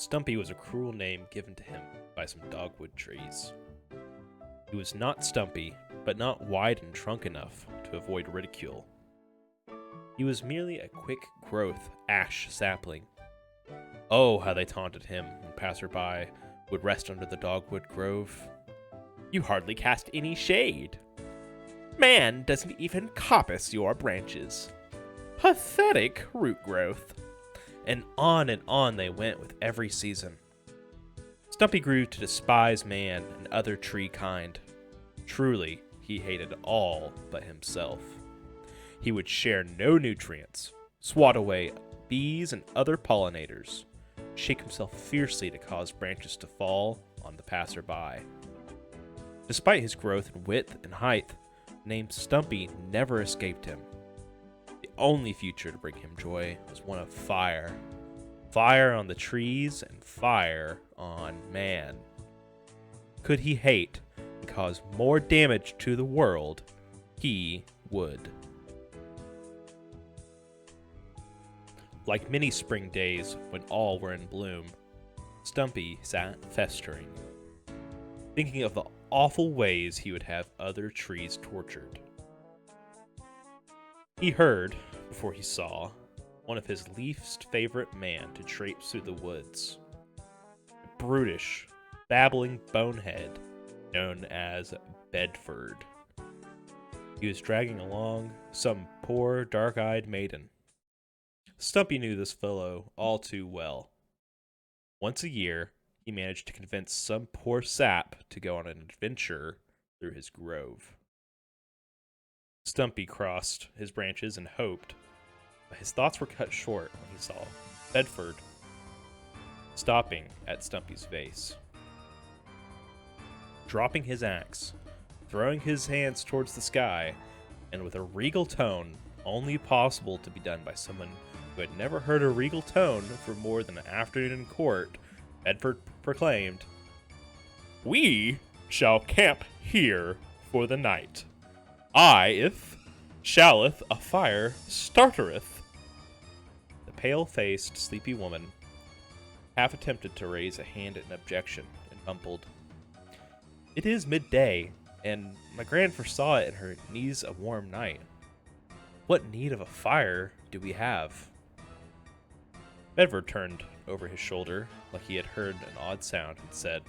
Stumpy was a cruel name given to him by some dogwood trees. He was not stumpy, but not wide in trunk enough to avoid ridicule. He was merely a quick-growth ash sapling. Oh, how they taunted him when passerby would rest under the dogwood grove. You hardly cast any shade. Man doesn't even coppice your branches. Pathetic root growth. And on they went with every season. Stumpy grew to despise man and other tree kind. Truly, he hated all but himself. He would share no nutrients, swat away bees and other pollinators, shake himself fiercely to cause branches to fall on the passerby. Despite his growth in width and height, the name Stumpy never escaped him. The only future to bring him joy was one of fire. Fire on the trees and fire on man. Could he hate and cause more damage to the world, he would. Like many spring days when all were in bloom, Stumpy sat festering, thinking of the awful ways he would have other trees tortured. He heard, before he saw, one of his least favorite man to traipse through the woods. A brutish, babbling bonehead known as Bedford. He was dragging along some poor dark-eyed maiden. Stumpy knew this fellow all too well. Once a year, he managed to convince some poor sap to go on an adventure through his grove. Stumpy crossed his branches and hoped, but his thoughts were cut short when he saw Bedford stopping at Stumpy's vase. Dropping his axe, throwing his hands towards the sky, and with a regal tone only possible to be done by someone who had never heard a regal tone for more than an afternoon in court, Bedford proclaimed, "We shall camp here for the night. If shalleth a fire startereth." The pale-faced, sleepy woman half attempted to raise a hand in objection and mumbled, "It is midday, and my grand foresaw it in her knees a warm night. What need of a fire do we have?" Bedford turned over his shoulder like he had heard an odd sound and said,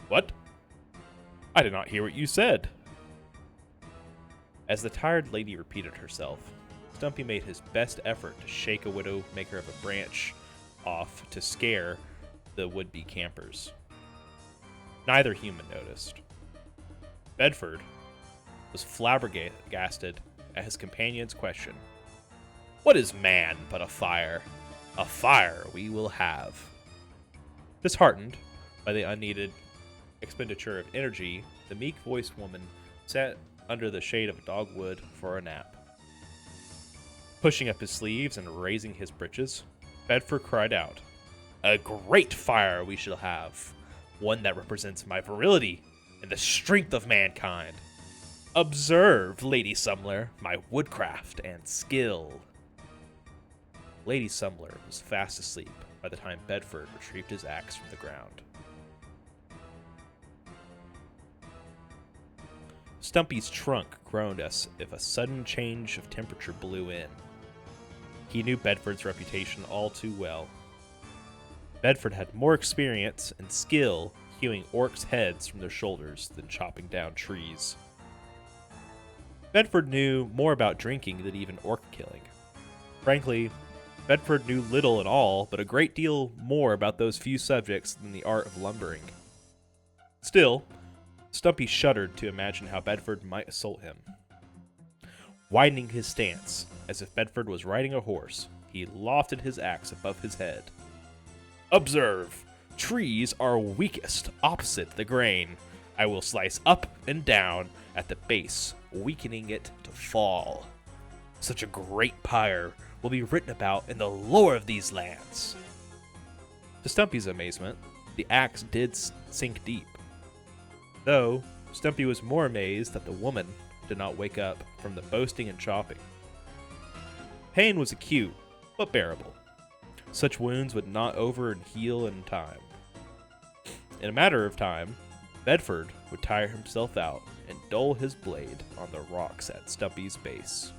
"What? I did not hear what you said." As the tired lady repeated herself, Stumpy made his best effort to shake a widow-maker of a branch off to scare the would-be campers. Neither human noticed. Bedford was flabbergasted at his companion's question. "What is man but a fire? A fire we will have." Disheartened by the unneeded expenditure of energy, the meek-voiced woman sat under the shade of a dogwood for a nap. Pushing up his sleeves and raising his breeches, Bedford cried out, "A great fire we shall have, one that represents my virility and the strength of mankind. Observe, Lady Sumler, my woodcraft and skill." Lady Sumler was fast asleep by the time Bedford retrieved his axe from the ground. Stumpy's trunk groaned as if a sudden change of temperature blew in. He knew Bedford's reputation all too well. Bedford had more experience and skill hewing orcs' heads from their shoulders than chopping down trees. Bedford knew more about drinking than even orc killing. Frankly, Bedford knew little at all, but a great deal more about those few subjects than the art of lumbering. Still, Stumpy shuddered to imagine how Bedford might assault him. Widening his stance, as if Bedford was riding a horse, he lofted his axe above his head. "Observe, trees are weakest opposite the grain. I will slice up and down at the base, weakening it to fall. Such a great pyre will be written about in the lore of these lands." To Stumpy's amazement, the axe did sink deep. Though, Stumpy was more amazed that the woman did not wake up from the boasting and chopping. Pain was acute, but bearable. Such wounds would knot over and heal in time. In a matter of time, Bedford would tire himself out and dull his blade on the rocks at Stumpy's base.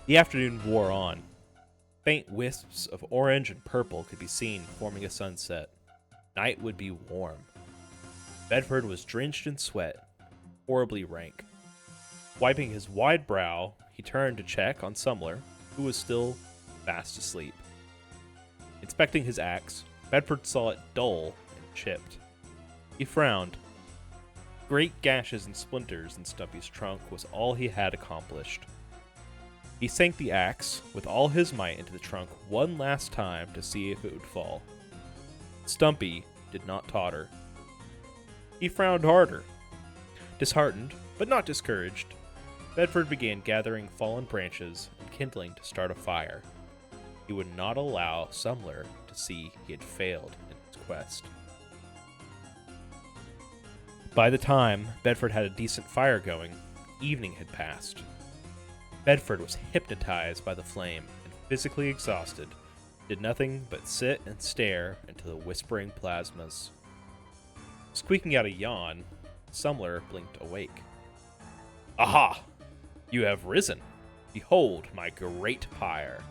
The afternoon wore on. Faint wisps of orange and purple could be seen forming a sunset. Night would be warm. Bedford was drenched in sweat, horribly rank. Wiping his wide brow, he turned to check on Sumler, who was still fast asleep. Inspecting his axe, Bedford saw it dull and chipped. He frowned. Great gashes and splinters in Stumpy's trunk was all he had accomplished. He sank the axe with all his might into the trunk one last time to see if it would fall. Stumpy did not totter. He frowned harder. Disheartened, but not discouraged, Bedford began gathering fallen branches and kindling to start a fire. He would not allow Sumler to see he had failed in his quest. By the time Bedford had a decent fire going, evening had passed. Bedford was hypnotized by the flame and physically exhausted, did nothing but sit and stare into the whispering plasmas. Squeaking out a yawn, Sumler blinked awake. Aha! You have risen. Behold my great pyre.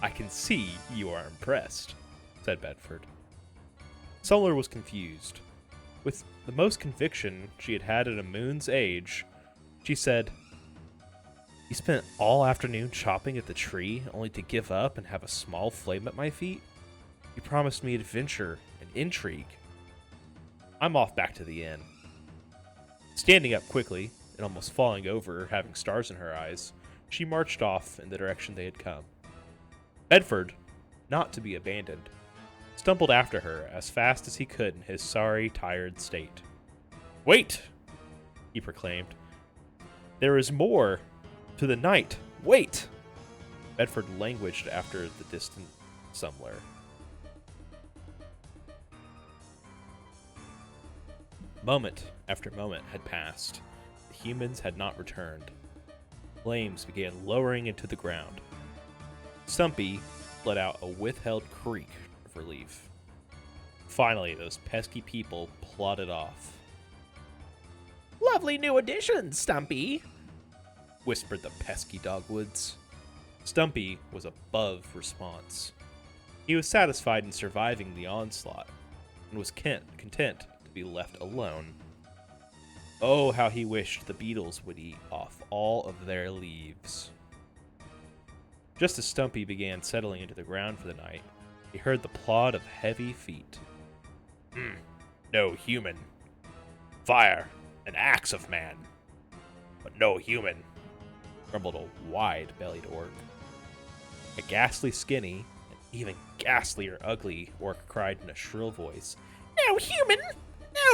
I can see you are impressed, said Bedford. Sumler was confused. With the most conviction she had had at a moon's age, she said, You spent all afternoon chopping at the tree only to give up and have a small flame at my feet? You promised me adventure and intrigue. I'm off back to the inn. Standing up quickly and almost falling over, having stars in her eyes, she marched off in the direction they had come. Bedford, not to be abandoned, stumbled after her as fast as he could in his sorry, tired state. Wait, he proclaimed. There is more to the night. Wait! Bedford languished after the distant Sumler. Moment after moment had passed. The humans had not returned. Flames began lowering into the ground. Stumpy let out a withheld creak of relief. Finally, those pesky people plodded off. Lovely new addition, Stumpy, whispered the pesky dogwoods. Stumpy was above response. He was satisfied in surviving the onslaught, and was content to be left alone. Oh, how he wished the beetles would eat off all of their leaves. Just as Stumpy began settling into the ground for the night, he heard the plod of heavy feet. No human. Fire, an axe of man, but no human, grumbled a wide-bellied orc. A ghastly skinny, and even ghastlier ugly orc cried in a shrill voice, No human!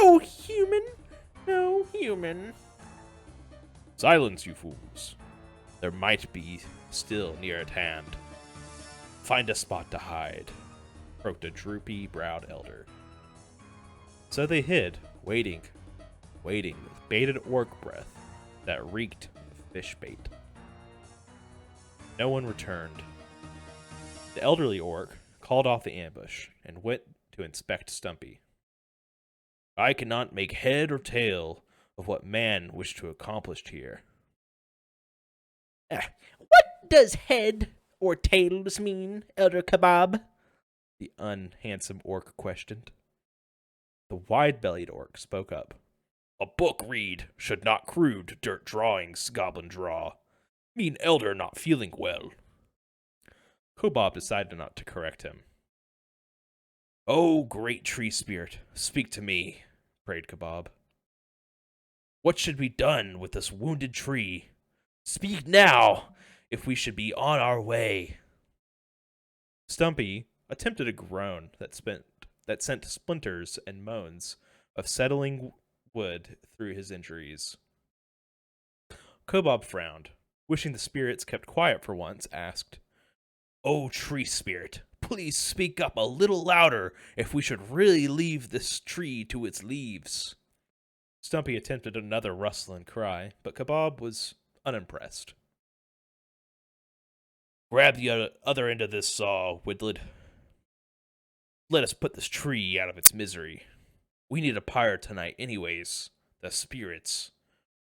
No human! No human! Silence, you fools. There might be still near at hand. Find a spot to hide, croaked a droopy-browed elder. So they hid, waiting with bated orc breath that reeked of fish bait. No one returned. The elderly orc called off the ambush and went to inspect Stumpy. I cannot make head or tail of what man wished to accomplish here. What does head or tails mean, Elder Kebab? The unhandsome orc questioned. The wide-bellied orc spoke up. A book read should not crude dirt drawings, goblin draw. Mean elder not feeling well. Kobab decided not to correct him. Oh, great tree spirit, speak to me, prayed Kebab. What should be done with this wounded tree? Speak now, if we should be on our way. Stumpy attempted a groan that sent splinters and moans of settling wood through his injuries. Kobab frowned, wishing the spirits kept quiet for once, asked, Oh, tree spirit, please speak up a little louder if we should really leave this tree to its leaves. Stumpy attempted another rustle and cry, but Kebab was unimpressed. Grab the other end of this saw, Widled. Let us put this tree out of its misery. We need a pyre tonight anyways. The spirits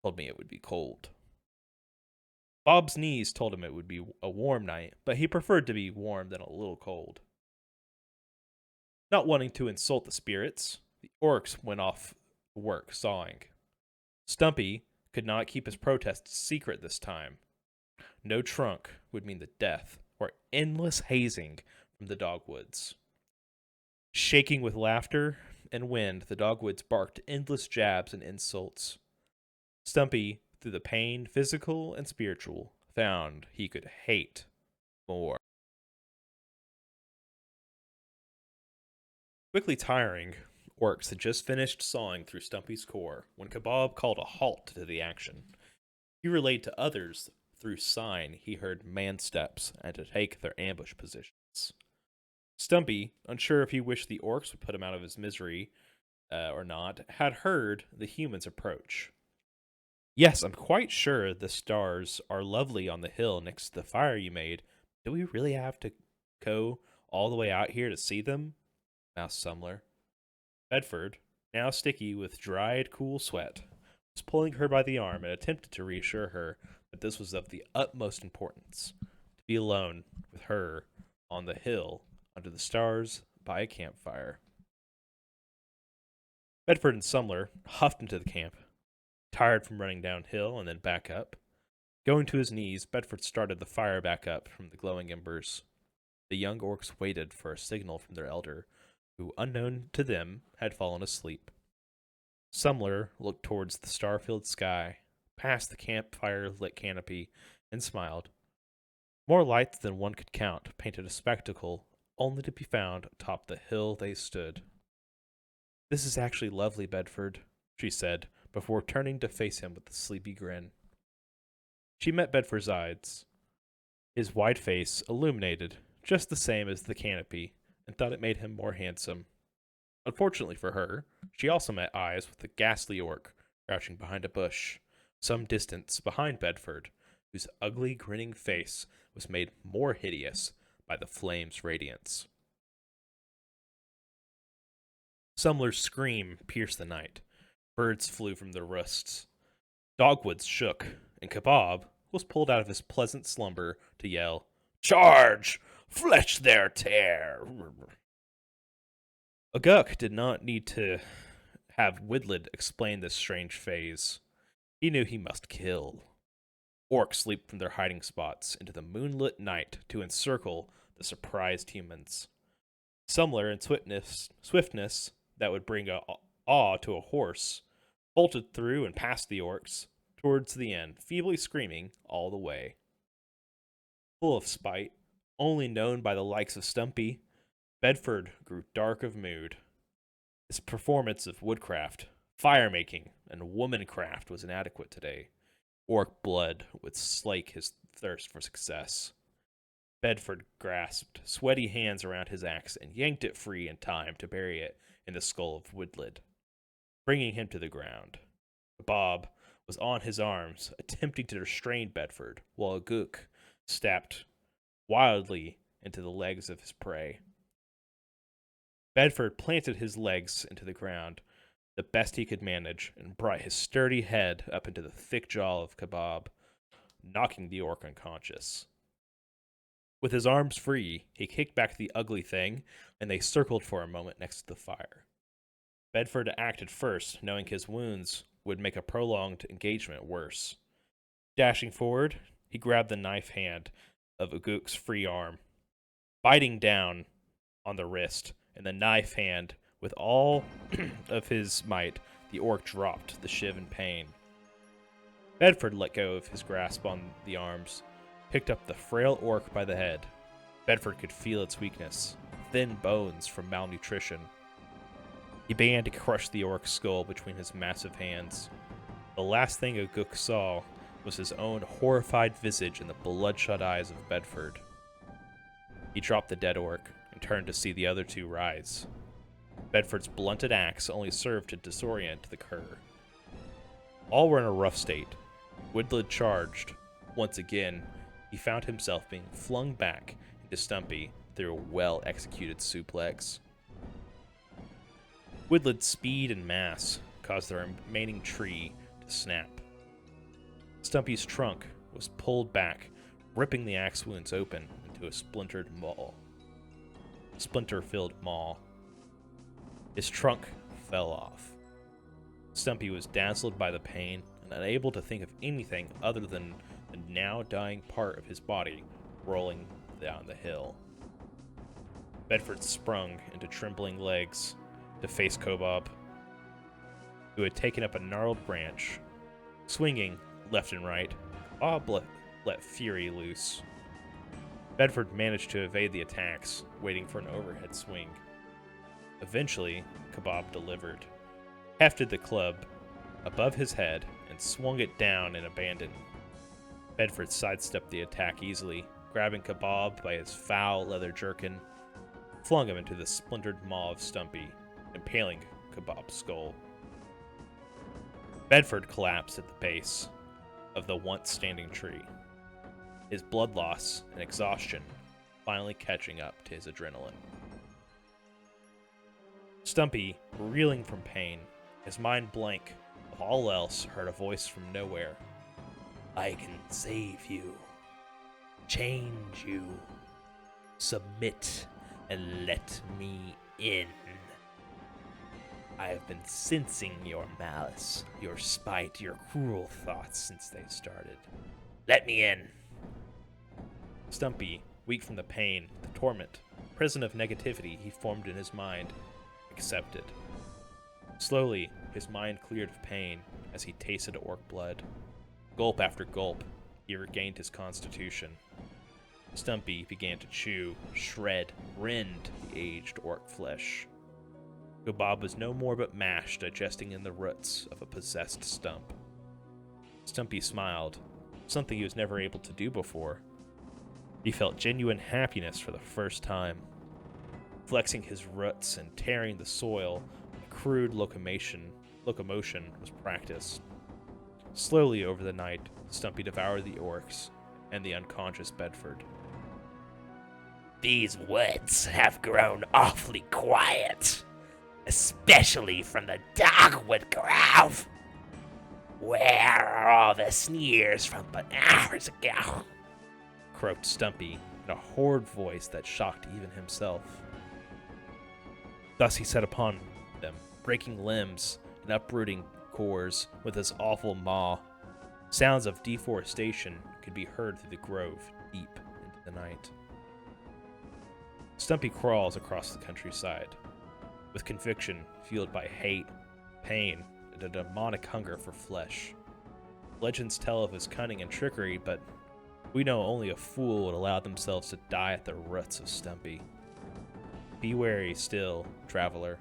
told me it would be cold. Bob's knees told him it would be a warm night, but he preferred to be warm than a little cold. Not wanting to insult the spirits, the orcs went off work sawing. Stumpy could not keep his protests secret this time. No trunk would mean the death or endless hazing from the dogwoods. Shaking with laughter and wind, the dogwoods barked endless jabs and insults. Stumpy, through the pain, physical and spiritual, found he could hate more. Quickly tiring, orcs had just finished sawing through Stumpy's core when Kebab called a halt to the action. He relayed to others through sign he heard man steps and to take their ambush positions. Stumpy, unsure if he wished the orcs would put him out of his misery or not, had heard the humans approach. Yes, I'm quite sure the stars are lovely on the hill next to the fire you made. Do we really have to go all the way out here to see them? Moused Sumler. Bedford, now sticky with dried, cool sweat, was pulling her by the arm and attempted to reassure her that this was of the utmost importance, to be alone with her on the hill under the stars by a campfire. Bedford and Sumler huffed into the camp, tired from running downhill and then back up. Going to his knees, Bedford started the fire back up from the glowing embers. The young orcs waited for a signal from their elder, who, unknown to them, had fallen asleep. Sumler looked towards the star-filled sky, past the campfire-lit canopy, and smiled. More lights than one could count painted a spectacle only to be found atop the hill they stood. "This is actually lovely, Bedford," she said, before turning to face him with a sleepy grin. She met Bedford's eyes, his wide face illuminated just the same as the canopy, and thought it made him more handsome. Unfortunately for her, she also met eyes with the ghastly orc crouching behind a bush, some distance behind Bedford, whose ugly, grinning face was made more hideous by the flame's radiance. Sumler's scream pierced the night. Birds flew from their roosts. Dogwoods shook, and Kebab was pulled out of his pleasant slumber to yell, "Charge! Fletch their tear!" Aguk did not need to have Widled explain this strange phase. He knew he must kill. Orcs leaped from their hiding spots into the moonlit night to encircle the surprised humans. Sumler and swiftness that would bring awe to a horse, bolted through and past the orcs, towards the end, feebly screaming all the way. Full of spite, only known by the likes of Stumpy, Bedford grew dark of mood. His performance of woodcraft, fire-making, and womancraft was inadequate today. Orc blood would slake his thirst for success. Bedford grasped sweaty hands around his axe and yanked it free in time to bury it in the skull of Widled, bringing him to the ground. Bob was on his arms, attempting to restrain Bedford, while Aguk stabbed wildly into the legs of his prey. Bedford planted his legs into the ground the best he could manage and brought his sturdy head up into the thick jaw of Kebab, knocking the orc unconscious. With his arms free, he kicked back the ugly thing, and they circled for a moment next to the fire. Bedford acted first, knowing his wounds would make a prolonged engagement worse. Dashing forward, he grabbed the knife hand of Aguk's free arm, biting down on the wrist, and the knife hand with all of his might. The orc dropped the shiv in pain. Bedford let go of his grasp on the arms, picked up the frail orc by the head. Bedford could feel its weakness, thin bones from malnutrition. He began to crush the orc's skull between his massive hands. The last thing Aguk saw was his own horrified visage in the bloodshot eyes of Bedford. He dropped the dead orc and turned to see the other two rise. Bedford's blunted axe only served to disorient the cur. All were in a rough state. Widled charged, once again, he found himself being flung back into Stumpy through a well-executed suplex. Woodland's speed and mass caused the remaining tree to snap. Stumpy's trunk was pulled back, ripping the axe wounds open into a splinter-filled maw. His trunk fell off. Stumpy was dazzled by the pain and unable to think of anything other than the now dying part of his body rolling down the hill. Bedford sprung into trembling legs to face Kobob, who had taken up a gnarled branch. Swinging left and right, Kobob let fury loose. Bedford managed to evade the attacks, waiting for an overhead swing. Eventually, Kobob delivered, hefted the club above his head, and swung it down in abandon. Bedford sidestepped the attack easily, grabbing Kobob by his foul leather jerkin, flung him into the splintered maw of Stumpy, impaling Kobob's skull. Bedford collapsed at the base of the once-standing tree, his blood loss and exhaustion finally catching up to his adrenaline. Stumpy, reeling from pain, his mind blank of all else, heard a voice from nowhere. "I can save you, change you, submit and let me in. I have been sensing your malice, your spite, your cruel thoughts since they started. Let me in." Stumpy, weak from the pain, the torment, prison of negativity he formed in his mind, accepted. Slowly, his mind cleared of pain as he tasted orc blood. Gulp after gulp, he regained his constitution. Stumpy began to chew, shred, rend the aged orc flesh. Kobob was no more but mash digesting in the roots of a possessed stump. Stumpy smiled, something he was never able to do before. He felt genuine happiness for the first time. Flexing his roots and tearing the soil, a crude locomotion was practiced. Slowly over the night, Stumpy devoured the orcs and the unconscious Bedford. "These woods have grown awfully quiet, especially from the dogwood grove. Where are all the sneers from but hours ago?" croaked Stumpy in a horrid voice that shocked even himself. Thus he set upon them, breaking limbs and uprooting cores with his awful maw. Sounds of deforestation could be heard through the grove deep into the night. Stumpy crawls across the countryside, with conviction fueled by hate, pain, and a demonic hunger for flesh. Legends tell of his cunning and trickery, but we know only a fool would allow themselves to die at the roots of Stumpy. Be wary still, traveler.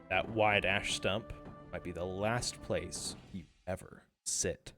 That wide ash stump might be the last place you ever sit.